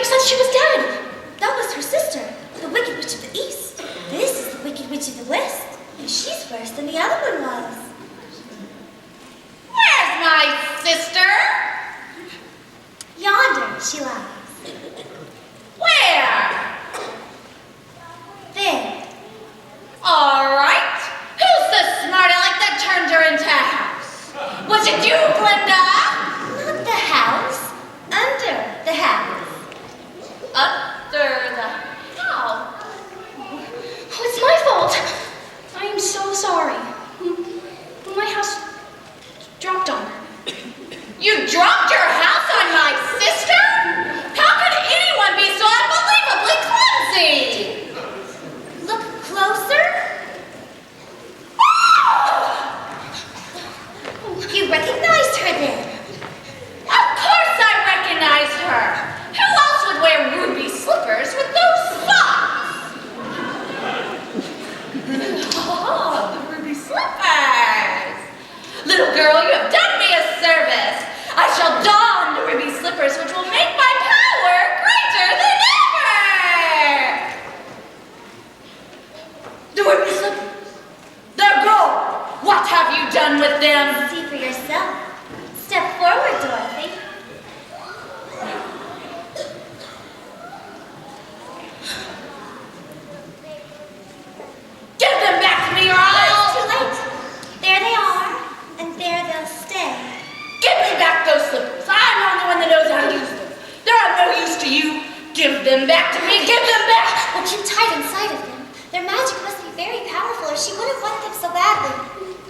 said she was dead. That was her sister, the Wicked Witch of the East. This is the Wicked Witch of the West, and she's worse than the other one was. Where's my sister? Yonder she lies. Where? There. All right. Who's the smart aleck that turned her into a house? Was it you, Glinda? Not the house, under the house. Under the house? Oh, it's my fault. I am so sorry. My house dropped on her. You dropped your house on my sister? How could anyone be so unbelievably clumsy? Look closer. You recognized her then? Of course I recognized her. Who else would wear ruby slippers with those socks? Oh, the ruby slippers. Little girl, you have done me a service. I shall don the ruby slippers, which will make my power greater than ever. The ruby slippers. They're gone. What have you done with them? See for yourself. Step forward, Dorothy. Give them back to me, or It's I'll... too late. There they are, and there they'll stay. Give me back those slippers. I'm the only one that knows how to use them. They're of no use to you. Give them back to me. Give them back. Well, keep tight inside of them. Their magic must be very powerful, or she wouldn't want them so badly.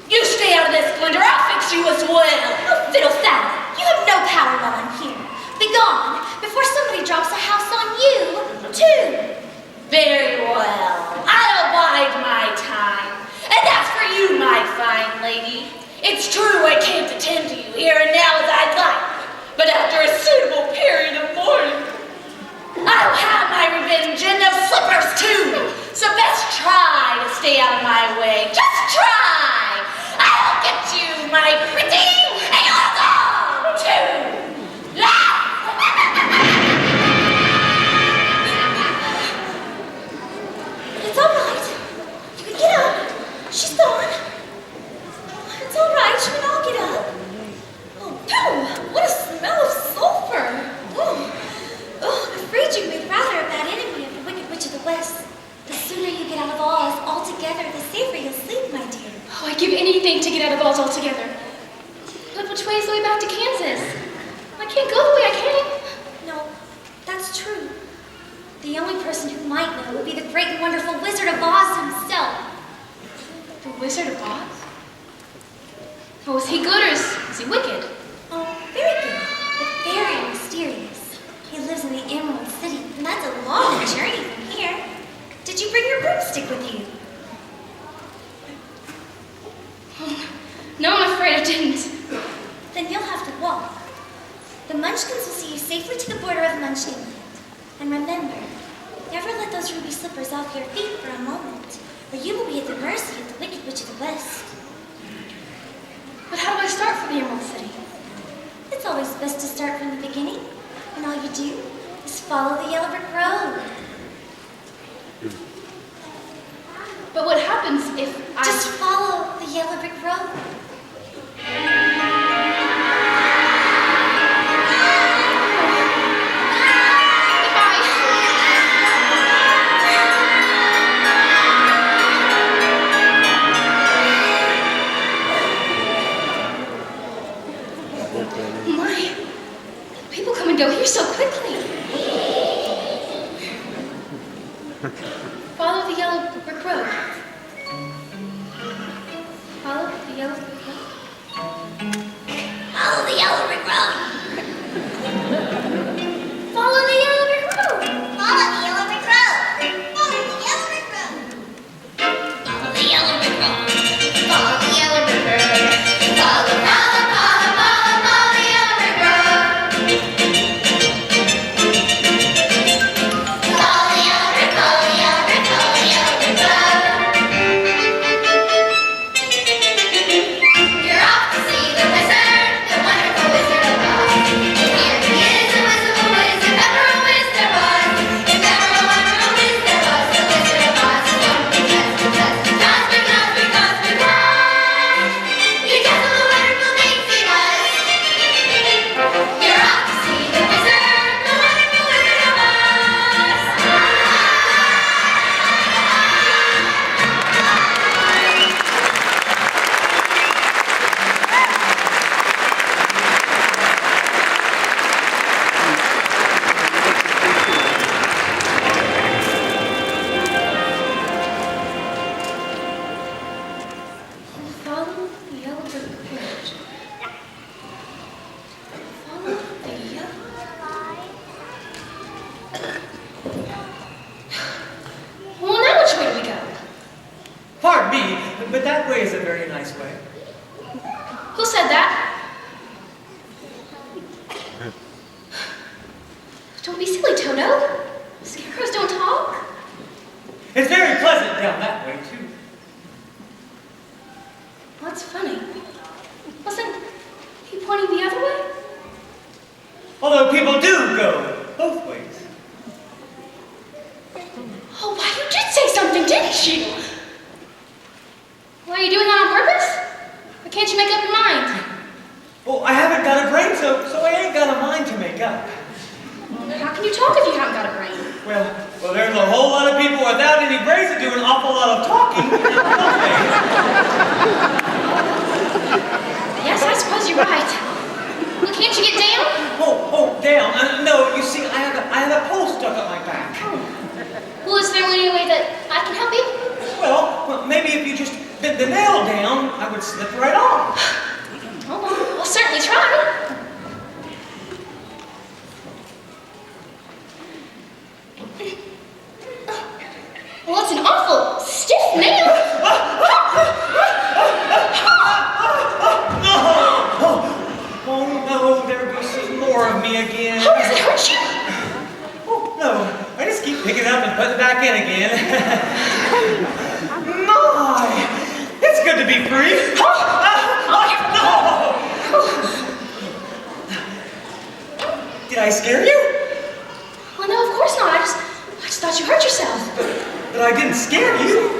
You stay out of this, Glinda. I'll fix you as well. Oh, fiddle-faddle. You have no power while I'm here. Be gone before somebody drops a house on you, too. Very well. I'll bide my time. And as for you, my fine lady, it's true I can't attend to you here and now as I'd like, but after a suitable period of mourning, I'll have my revenge and those slippers too. So best try to stay out of my way. Just try. I'll get you, my pretty, and you'll go too. It's all right. You can get up. She's gone. It's all right. You can all get up. Oh, phew! What a smell of sulfur. Oh, I'm afraid you made rather a bad enemy of the Wicked Witch of the West. The sooner you get out of Oz altogether, the safer you'll sleep, my dear. Oh, I'd give anything to get out of Oz altogether. But which way is the way back to Kansas? I can't go the way I came. No, that's true. The only person who might know would be the great and wonderful Wizard of Oz himself. The Wizard of Oz? Oh, is he good or is he wicked? Oh, very good, but very mysterious. He lives in the Emerald City, and that's a long journey from here. Did you bring your broomstick with you? Oh, no, I'm afraid I didn't. Then you'll have to walk. The Munchkins will see you safely to the border of Munchkinland. And remember, never let those ruby slippers off your feet for a moment, or you will be at the mercy of the Wicked Witch of the West. But how do I start from the Emerald City? It's always best to start from the beginning, and all you do is follow the yellow brick road. But what happens if I... Just follow the yellow brick road. My, people come and go here so quickly. Follow the yellow brick road. Follow the yellow brick road. that way is a very nice way. Who said that? Don't be silly, Toto. Scarecrows don't talk. It's very pleasant down that way, too. What's funny? Wasn't he pointing the other way? Although people do go both ways. Oh, why, you did say something, didn't you? Why, are you doing that on purpose? Or can't you make up your mind? Well, I haven't got a brain, so I ain't got a mind to make up. How can you talk if you haven't got a brain? Well, there's a whole lot of people without any brains that do an awful lot of talking, don't they? Yes, I suppose you're right. Well, can't you get down? Down? No, you see, I have a pole stuck up my back. Well, is there any way that I can help you? Well, maybe if you just bit the nail down, I would slip right off. Oh, well, I'll certainly try. Well, it's an awful stiff nail. Oh no, there goes some more of me again. Oh, does it hurt you? Oh no, I just keep picking it up and putting it back in again. My, it's good to be free. Did I scare you? Well, no, of course not. I just thought you hurt yourself. But I didn't scare you.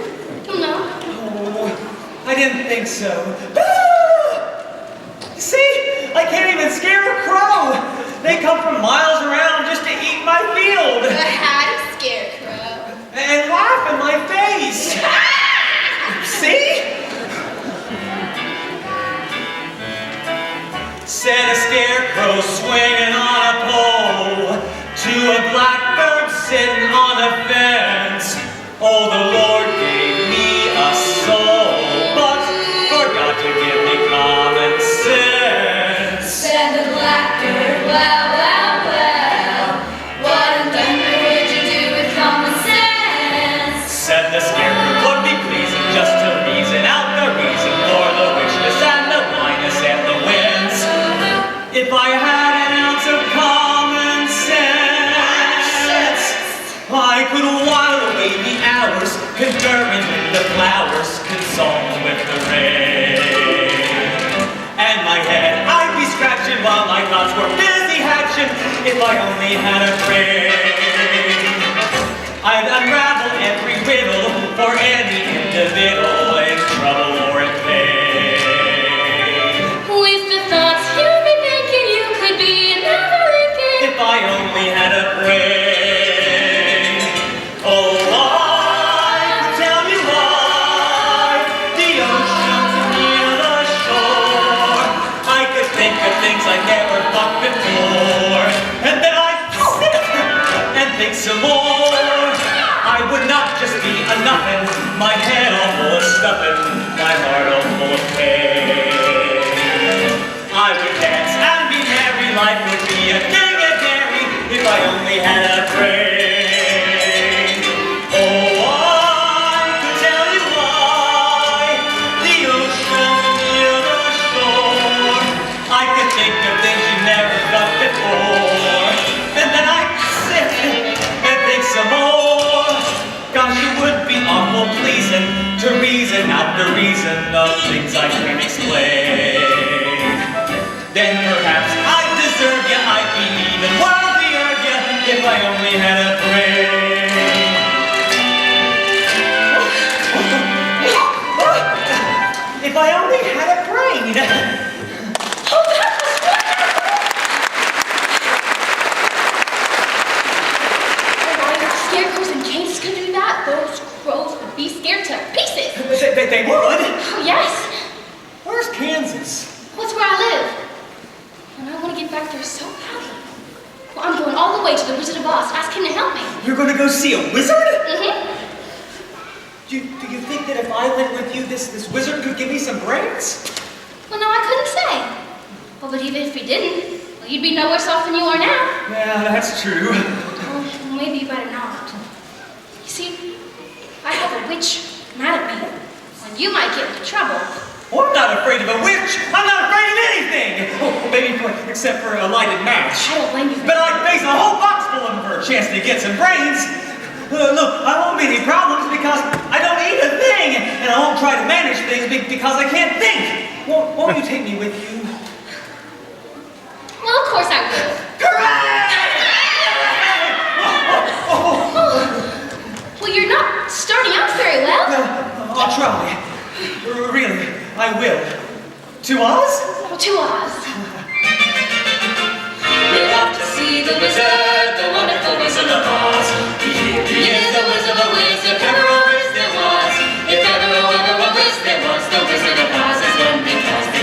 Oh, no. Oh, I didn't think so. See, I can't even scare a crow. They come from miles around just to eat my field. The hat of Scarecrow. And laugh in my face. See? Said a scarecrow swinging on a pole to a blackbird sitting on a fence. Oh, the Lord gave me a soul, but forgot to give me common sense. Said the blackbird, well, what in thunder would you do with common sense? Said the scarecrow would be pleasing just to reason out the reason for the wishness and the blindness and the winds. If I had an ounce of common sense, I could while away the hours, conferring with the flowers, consoled with the rain. And my head I'd be scratching while my thoughts were busy hatching, if I only had a brain. I'd unravel every riddle for any individual in trouble or in pain. With the thoughts you'd be thinking you could be another Lincoln. If I only had a brain. Oh, I could tell you why the ocean's near the shore. I could think of things I never thought before, and then I'd sit and think some more. I would not just be a nothing, my head all full of stuffing, my heart all full of pain. I would dance and be merry, life would be a ding and dairy if I only had a brain. Oh, I could tell you why the ocean's near the shore. I could think of things you never thought before, and then I'd sit and think some more. Gosh, it would be awful pleasing to reason out the reason of things I can't explain. Then perhaps I'd deserve ya, I'd be even worthier of ya if I only had a brain. If I only had a brain. Oh, that was wonderful! Oh, why, if scarecrows and Kansas could do that, those crows would be scared to pieces. They would? Oh, yes. Where's Kansas? What's where I live? And I want to get back there so badly. Well, I'm going all the way to the Wizard of Oz to ask him to help me. You're going to go see a wizard? Mm-hmm. Do you think that if I went with you, this wizard could give me some brains? Well, no, I couldn't say. Well, but even if he didn't, well, you'd be no worse off than you are now. Yeah, that's true. Well, maybe you better not. You see, I have a witch mad at me. and you might get into trouble. Oh, I'm not afraid of a witch. I'm not afraid of anything. Oh, maybe except for a lighted match. I don't blame you for But that. I'd face a whole box full of them for a chance to get some brains. Look, I won't be any problems because I don't eat a thing, and I won't try to manage things because I can't think. Won't you take me with you? Well, of course I will. Hooray! Well, you're not starting out very well. No, I'll try. Really, I will. To Oz? Well, to Oz. We're off to see the wizard, the wonderful Wizard of Oz. He is the Wizard of Wiz, if ever a wiz there was. If ever a wiz there was, the Wizard of Oz is one because of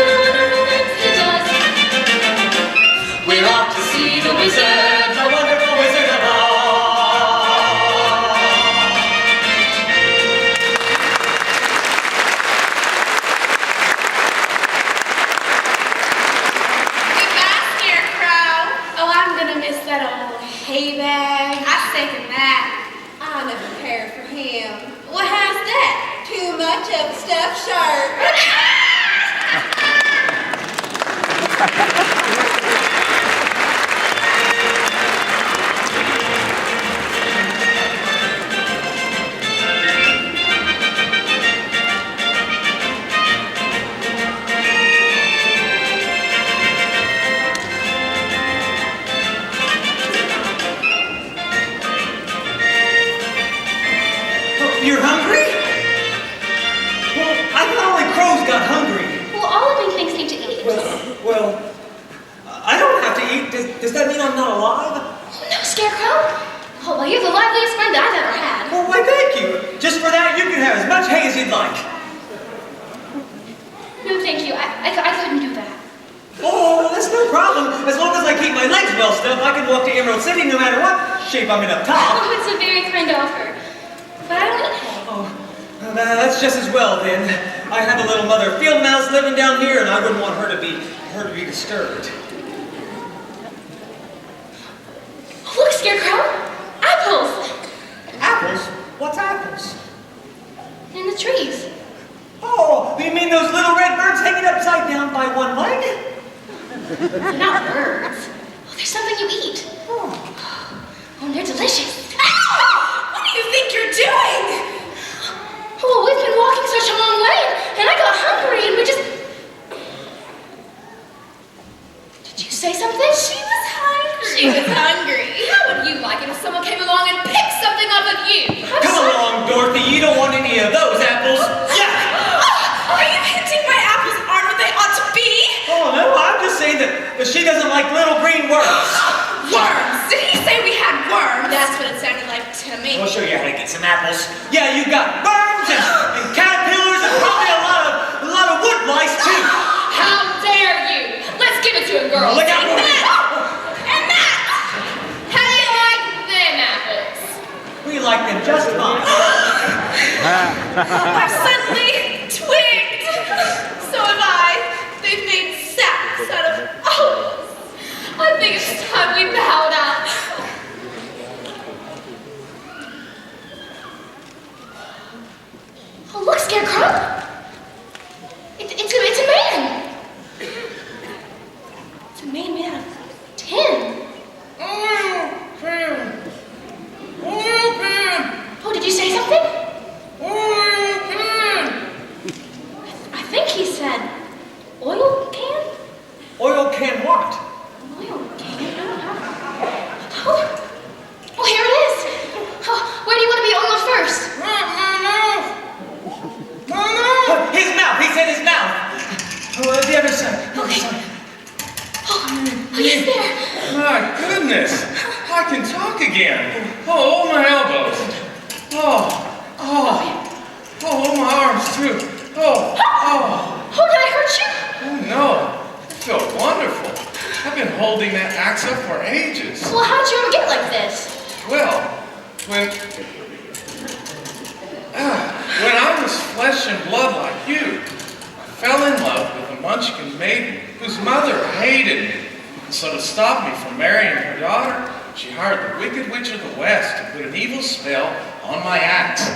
the wonderful things he does. We're off to see the wizard, The wonderful Wizard of Oz. Goodbye, Scarecrow. Oh, I'm gonna miss that old hay bag. I second that. I never cared for him. What has that? Too much of a stuffed shirt. You're hungry? Well, I thought only crows got hungry. Well, all living things need to eat. Well, I don't have to eat. Does that mean I'm not alive? No, Scarecrow. Oh, well, you're the liveliest friend I've ever had. Well, why, thank you. Just for that, you can have as much hay as you'd like. No, thank you. I couldn't do that. Oh, that's no problem. As long as I keep my legs well stuffed, I can walk to Emerald City no matter what shape I'm in up top. Oh, it's a very kind offer. But I don't eat hay. Oh, that's just as well then. I have a little mother field mouse living down here, and I wouldn't want her to be disturbed. Look, Scarecrow. Apples. Apples? What's apples? In the trees. Oh, you mean those little red birds hanging upside down by one leg? They're not birds. Oh, there's something you eat. Oh, and they're delicious. What do you think you're doing? Well, we've been walking such a long way, and I got hungry, and we just... Did you say something? She was hungry. She was hungry. How would you like it if someone came along and picked something off of you? Come along, Dorothy. You don't want any of those apples. Yeah. Are you hinting my apples aren't what they ought to be? Oh, no, I'm just saying that she doesn't like little green worms. Worms? Did he say we had worms? That's what it sounded like to me. I'll show you how to get some apples. Yeah, you got worms and caterpillars and probably a lot of wood lice too. How dare you? Let's give it to him, girls. Look out, And Dorothy. that. How do you like them apples? We like them just fine. I've suddenly twigged. So have I. They've made sacks out of olives. I think it's time we bowed out. Oh, look, Scarecrow. It's a man. It's a man made out of tin. Oh, did you say something? I think he said oil can? Oil can what? Oil can? Oh, here it is. Oh, where do you want to be oiled first? His mouth. He said his mouth. Oh, the other side. The other Okay. side. Oh, yes, there. My goodness, I can talk again. Oh, my elbows. Oh, my arms too. Oh, Oh, did I hurt you? no, it felt wonderful. I've been holding that axe up for ages. Well, how did you ever get like this? Well, when I was flesh and blood like you, I fell in love with a Munchkin maiden whose mother hated me. And so to stop me from marrying her daughter, she hired the Wicked Witch of the West to put an evil spell on my axe.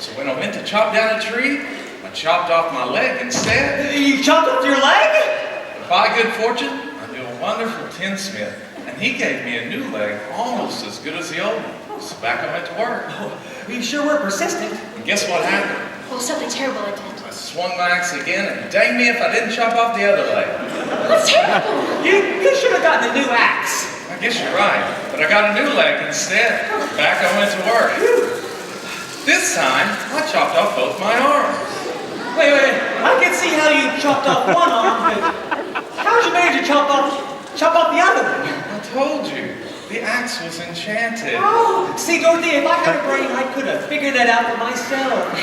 So when I went to chop down a tree, I chopped off my leg instead. You chopped off your leg? But by good fortune, I knew a wonderful tinsmith, and he gave me a new leg almost as good as the old one. So back I went to work. Oh, you sure were persistent. And guess what happened? Oh, something terrible it did. I swung my axe again, and dang me if I didn't chop off the other leg. What's terrible? You should have gotten a new axe. I guess you're right, but I got a new leg instead. Back I went to work. This time, I chopped off both my arms. Wait. I can see how you chopped off one arm, but how did you manage to chop off the other one? I told you, the axe was enchanted. Oh, see, Dorothy, if I had a brain, I could have figured that out for myself.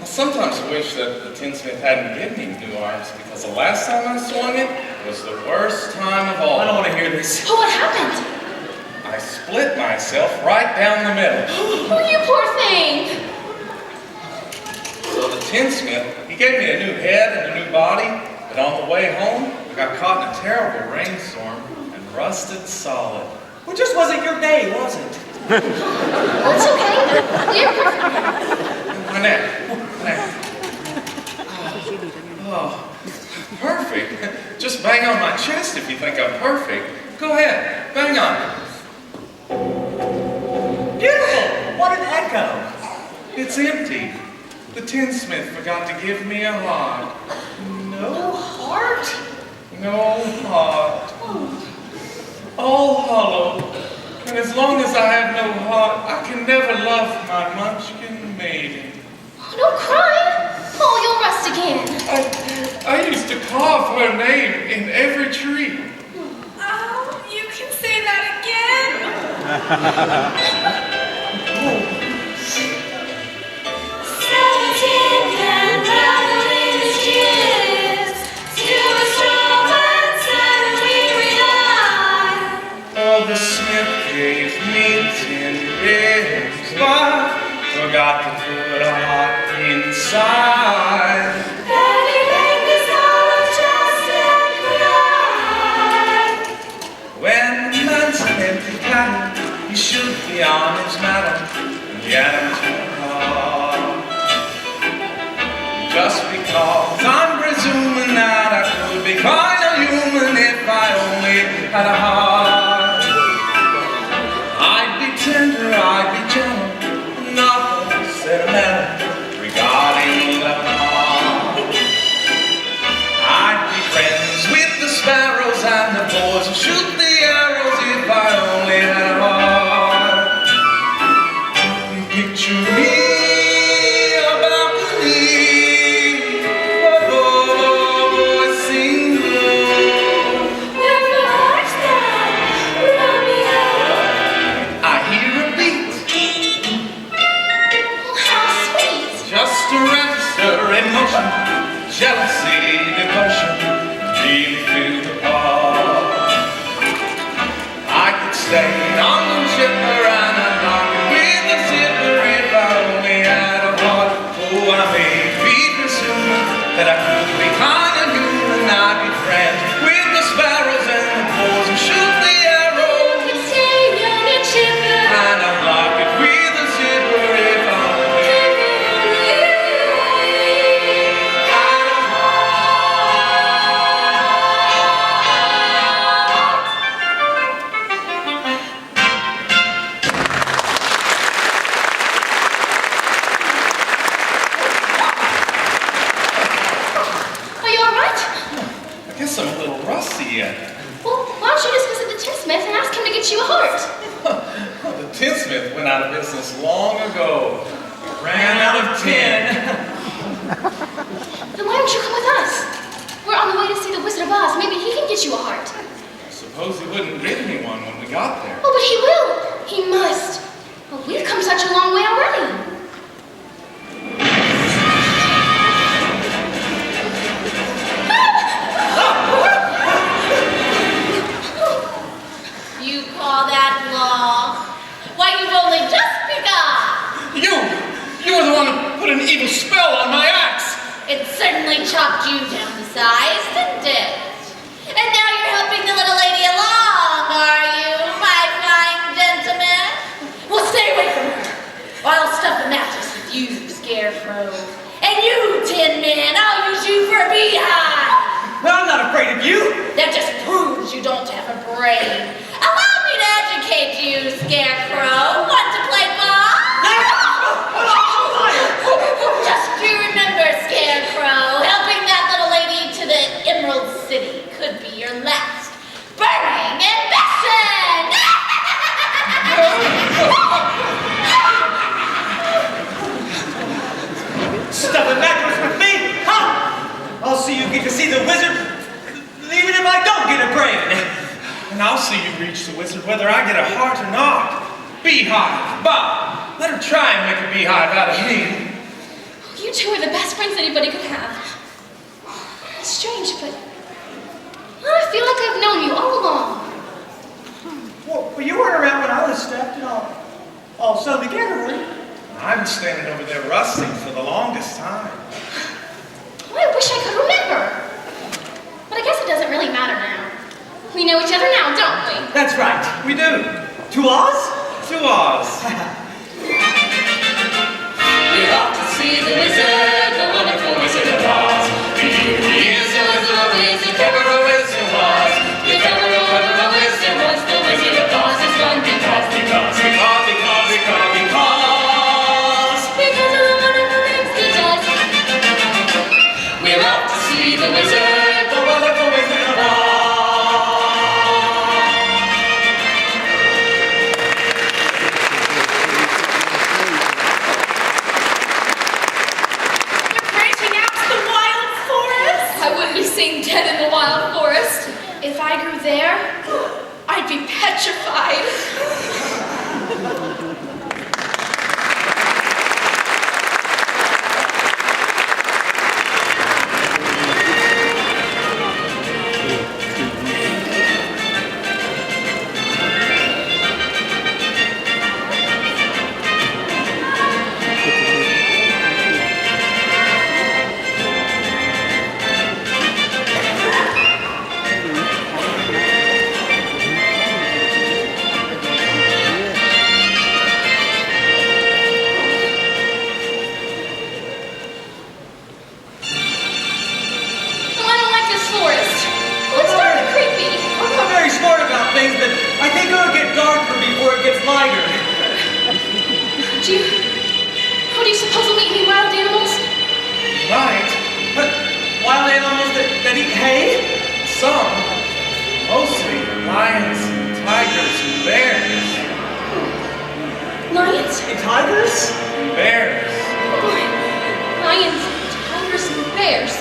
I sometimes wish that the tinsmith hadn't given me new arms, because the last time I swung it was the worst time of all. I don't want to hear this. Oh, what happened? I split myself right down the middle. Oh, you poor thing. So the tinsmith, he gave me a new head and a new body, but on the way home, I got caught in a terrible rainstorm and rusted solid. Well, just wasn't your day, was it? Oh, it's okay. You're perfect. My neck. Oh, perfect. Just bang on my chest if you think I'm perfect. Go ahead, bang on. Beautiful! What an echo! It's empty. The tinsmith forgot to give me a heart. No heart? No heart. All hollow. And as long as I have no heart, I can never love my munchkin maiden. Oh, don't cry. Oh, you'll rust again. I used to carve her name in every tree. Oh, you can say that again? 17 and rattling his tears, still a strong and sad and weary eye. Oh, the smith gave me 10 ribs, but forgot to put a heart inside. Then he laid his hollow chest and cried. When the man's an empty platter, he should be on his matter, and the atom too hard. Just because I'm presuming that I could be kind of human if I only had a heart. I'd be tender, I'd be gentle, not sentimental regarding love and heart. I'd be friends with the sparrows and the boys who shoot the arrows if I only had a heart. Picture me a balcony, a voice sing low. With the hearts that Romeo. I hear a beat, Oh, how sweet. just to register emotion, jealousy, devotion, really feel the part. I could stay on the shipper and I'd lock it with a zipper if I only had a heart. Oh, I may be presuming that I could be kind of human. I'd be friends with the sparrows and the boys who shoot the arrows. You stay young and chipper. And I'd lock it with a zipper if I only had a Are you all right? I guess I'm a little rusty yet. Well, why don't you just visit the tinsmith and ask him to get you a heart? The tinsmith went out of business long ago. Ran out of tin. Then why don't you come with us? We're on the way to see the Wizard of Oz. Maybe he can get you a heart. Suppose he wouldn't give me one when we got there. Oh, but he will. He must. Well, we've come such a long way already. You call that long? Why, you've only just begun. You were the one who put an evil spell on my axe. It certainly chopped you down to size, didn't it? And now you're helping the little lady along, are you, my brain. Allow me to educate you, Scarecrow. Want to play ball? Just do remember, Scarecrow, helping that little lady to the Emerald City could be your last burning ambition! Stuffing macros with me? Huh? I'll see you get to see the wizard, even if I don't get a brain. And I'll see you reach the wizard whether I get a heart or not. Beehive, Bob, let her try and make a beehive out of me. You two are the best friends anybody could have. It's strange, but I feel like I've known you all along. Well, you weren't around when I was stacked and all sewn together, were you? I was standing over there rusting for the longest time. Well, I wish I could remember. But I guess it doesn't really matter now. We know each other now, don't we? That's right. We do. To Oz? To Oz. We're off to see the wizard, the wonderful Wizard of Oz. He is a wizard, ever a wizard was. If ever a wizard was, the Wizard of Oz is one because Because of the wonderful things he does. we're off to see the wizard, the wonderful Wizard of Oz. We're branching out to the wild forest. I wouldn't be seen dead in the wild forest. If I grew there, I'd be petrified. Well, I don't like this forest. Well, it's dark and creepy. I'm not very smart about things, but I think it'll get darker before it gets lighter. Do you suppose we'll meet any wild animals? Right. But wild animals that eat hay? Some. Mostly lions, tigers, and bears. Lions? And tigers? Bears. Lions, tigers, and bears.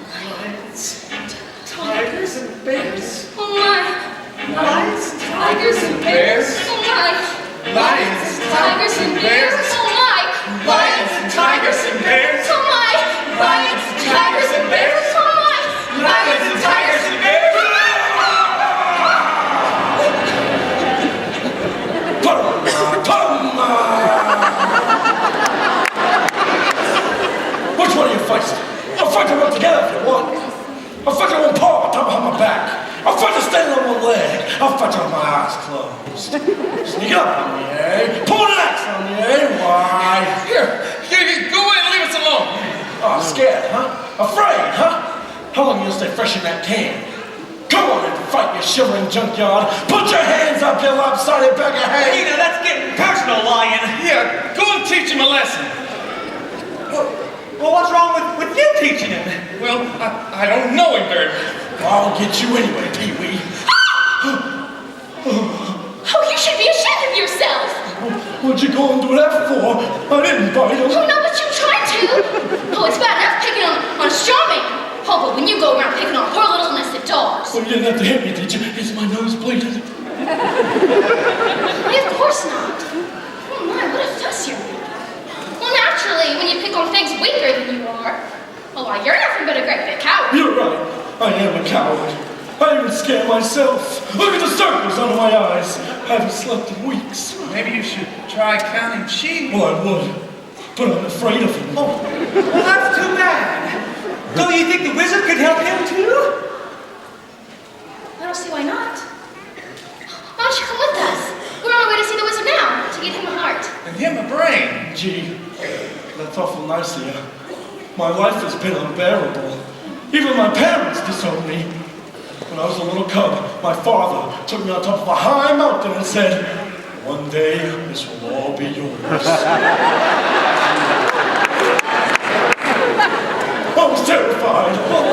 Lions, tigers, and bears. Oh my. Lions, Tigers and bears. Oh my. Lions, Tigers and bears. Oh my. Lions and tigers and bears. Oh my. Lions, tigers and bears. Oh my. Lions and tigers and bears. Which one are you fighting? I'll fight them up together if you want. I'll fight them on paw on top behind my back. I'll fight them standing on one leg. I'll fight them with my eyes closed. Sneak up on me, eh? Pull an axe on me, eh? Why? Here, go away and leave us alone. Oh, scared, huh? Afraid, huh? How long you gonna stay fresh in that can? Come on and fight, you shivering junkyard. Put your hands up, you lopsided bag of hay. Hey, now that's getting personal, Lion. Here, go and teach him a lesson. Well, what's wrong with you teaching him? Well, I don't know him very well. I'll get you anyway, Pee-wee. Oh, you should be ashamed of yourself. What'd you go and do that for? I didn't bite him. Oh, no, but you tried to. Oh, it's bad enough picking on a straw man. Oh, but when you go around picking on poor little innocent dogs. Well, you didn't have to hit me, did you? Is my nose bleeding? Why, of course not. Oh my, what a fuss you're making. Well, naturally, when you pick on things weaker than you are, oh, why, you're nothing but a great big coward. You're right. I am a coward. I even scare myself. Look at the circles under my eyes. I haven't slept in weeks. Maybe you should try counting sheep. Well, I would, but I'm afraid of him. Oh, well, that's too bad. Don't you think the wizard could help him too? I don't see why not. Why don't you come with us? We're on our way to see the wizard now, to get him a heart. And him a brain. Gee, that's awful nice of you. My life has been unbearable. Even my parents disowned me. When I was a little cub, my father took me on top of a high mountain and said, "One day, this will all be yours." I was terrified.